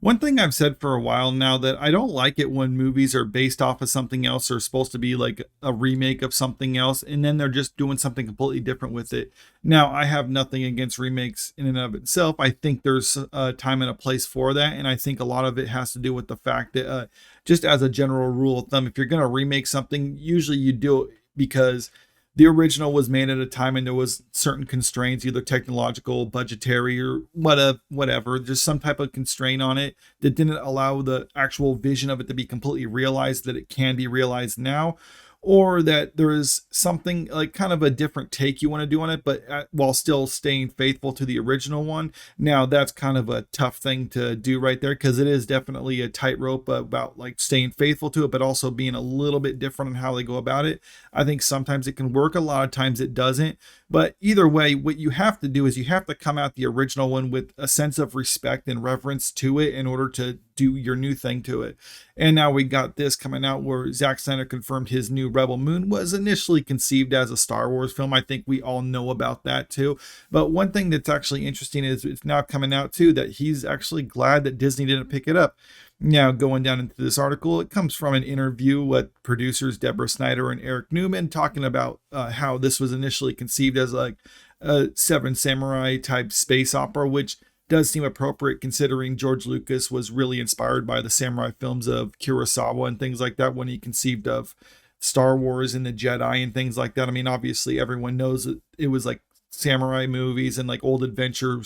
One thing I've said for a while now that I don't like it when movies are based off of something else or supposed to be like a remake of something else, and then they're just doing something completely different with it. Now, I have nothing against remakes in and of itself. I think there's a time and a place for that, and I think a lot of it has to do with the fact that, just as a general rule of thumb, if you're going to remake something, usually you do it because the original was made at a time and there was certain constraints, either technological, budgetary, or whatever, just some type of constraint on it that didn't allow the actual vision of it to be completely realized that it can be realized now, or that there is something like kind of a different take you want to do on it, but while still staying faithful to the original one. Now that's kind of a tough thing to do right there, because it is definitely a tightrope about like staying faithful to it, but also being a little bit different in how they go about it. I think sometimes it can work, a lot of times it doesn't. But either way, what you have to do is you have to come at the original one with a sense of respect and reverence to it in order to do your new thing to it. And now we got this coming out where Zack Snyder confirmed his new Rebel Moon was initially conceived as a Star Wars film. I think we all know about that too. But one thing that's actually interesting is it's now coming out too that he's actually glad that Disney didn't pick it up. Now, going down into this article, it comes from an interview with producers Deborah Snyder and Eric Newman talking about how this was initially conceived as like a Seven Samurai type space opera, which does seem appropriate considering George Lucas was really inspired by the samurai films of Kurosawa and things like that when he conceived of Star Wars and the Jedi and things like that. I mean, obviously everyone knows that it was like samurai movies and like old adventure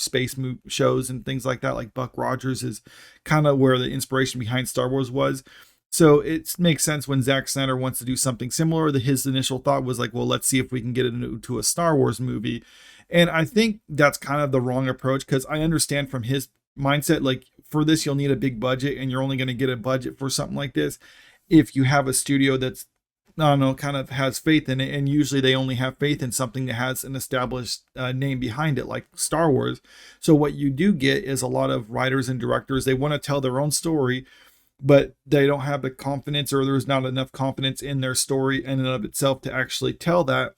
shows and things like that. Like Buck Rogers is kind of where the inspiration behind Star Wars was. So it makes sense when Zack Snyder wants to do something similar. That his initial thought was like, well, let's see if we can get it into a Star Wars movie. And I think that's kind of the wrong approach, because I understand from his mindset, like for this, you'll need a big budget and you're only going to get a budget for something like this if you have a studio that's, I don't know, kind of has faith in it. And usually they only have faith in something that has an established name behind it, like Star Wars. So what you do get is a lot of writers and directors, they want to tell their own story, but they don't have the confidence, or there's not enough confidence in their story in and of itself to actually tell that.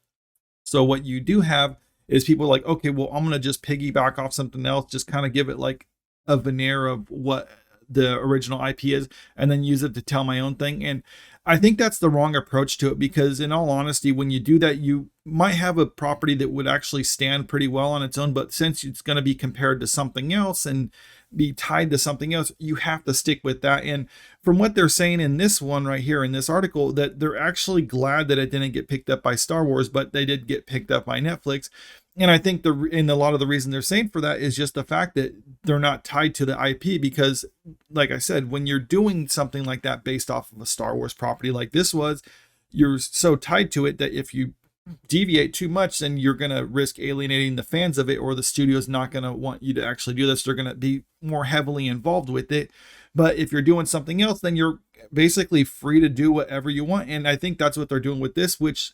So what you do have is people like, okay, well, I'm going to just piggyback off something else, just kind of give it like a veneer of what the original IP is, and then use it to tell my own thing. And I think that's the wrong approach to it, because in all honesty, when you do that, you might have a property that would actually stand pretty well on its own, but since it's going to be compared to something else and be tied to something else, you have to stick with that. And from what they're saying in this one right here in this article, that they're actually glad that it didn't get picked up by Star Wars, but they did get picked up by Netflix. And I think a lot of the reason they're saying for that is just the fact that they're not tied to the IP, because like I said, when you're doing something like that based off of a Star Wars property like this was, you're so tied to it that if you deviate too much, then you're going to risk alienating the fans of it, or the studio's not going to want you to actually do this. They're going to be more heavily involved with it. But if you're doing something else, then you're basically free to do whatever you want. And I think that's what they're doing with this, which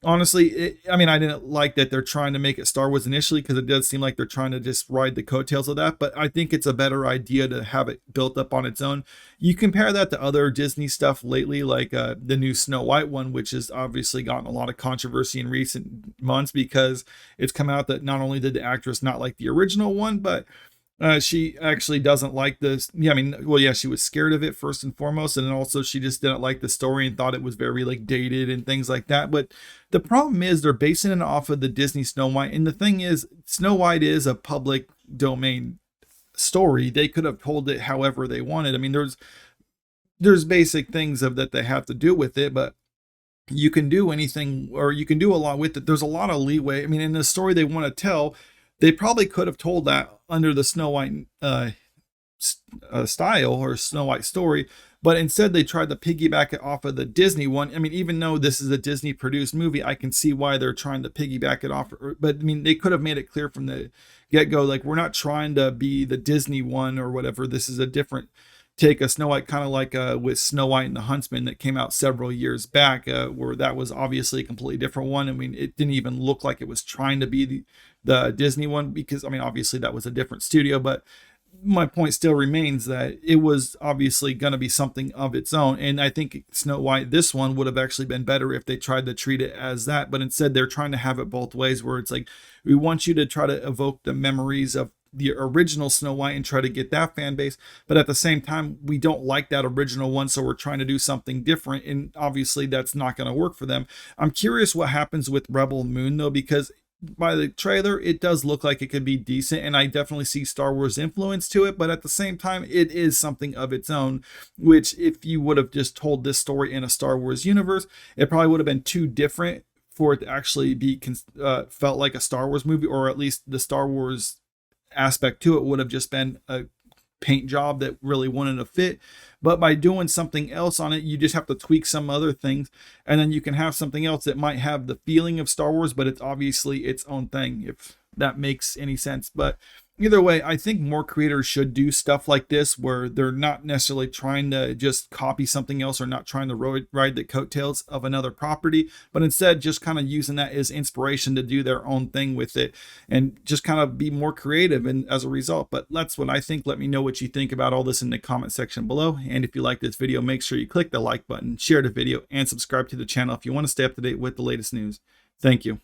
honestly, I mean, I didn't like that they're trying to make it Star Wars initially, because it does seem like they're trying to just ride the coattails of that. But I think it's a better idea to have it built up on its own. You compare that to other Disney stuff lately, like the new Snow White one, which has obviously gotten a lot of controversy in recent months, because it's come out that not only did the actress not like the original one, but she actually doesn't like this. Yeah, I mean, well, yeah, she was scared of it first and foremost, and then also she just didn't like the story and thought it was very like dated and things like that. But the problem is they're basing it off of the Disney Snow White, and the thing is, Snow White is a public domain story. They could have told it however they wanted. I mean, there's basic things of that they have to do with it, but you can do anything, or you can do a lot with it. There's a lot of leeway. I mean, in the story they want to tell, they probably could have told that under the Snow White style or Snow White story, but instead they tried to piggyback it off of the Disney one. I mean, even though this is a Disney produced movie, I can see why they're trying to piggyback it off. But I mean, they could have made it clear from the get-go, like, we're not trying to be the Disney one or whatever. This is a different take of Snow White, kind of like with Snow White and the Huntsman that came out several years back, where that was obviously a completely different one. I mean, it didn't even look like it was trying to be the Disney one, because I mean, obviously that was a different studio, but my point still remains that it was obviously going to be something of its own. And I think Snow White, this one, would have actually been better if they tried to treat it as that, but instead they're trying to have it both ways, where it's like, we want you to try to evoke the memories of the original Snow White and try to get that fan base, but at the same time we don't like that original one, so we're trying to do something different, and obviously that's not going to work for them. I'm curious what happens with Rebel Moon though, because by the trailer it does look like it could be decent, and I definitely see Star Wars influence to it, but at the same time it is something of its own, which if you would have just told this story in a Star Wars universe, it probably would have been too different for it to actually be felt like a Star Wars movie, or at least the Star Wars aspect to it would have just been a paint job that really wouldn't have fit. But by doing something else on it, you just have to tweak some other things, and then you can have something else that might have the feeling of Star Wars, but it's obviously its own thing, if that makes any sense. But either way, I think more creators should do stuff like this where they're not necessarily trying to just copy something else, or not trying to ride the coattails of another property, but instead just kind of using that as inspiration to do their own thing with it and just kind of be more creative, and as a result. But that's what I think. Let me know what you think about all this in the comment section below. And if you like this video, make sure you click the like button, share the video, and subscribe to the channel if you want to stay up to date with the latest news. Thank you.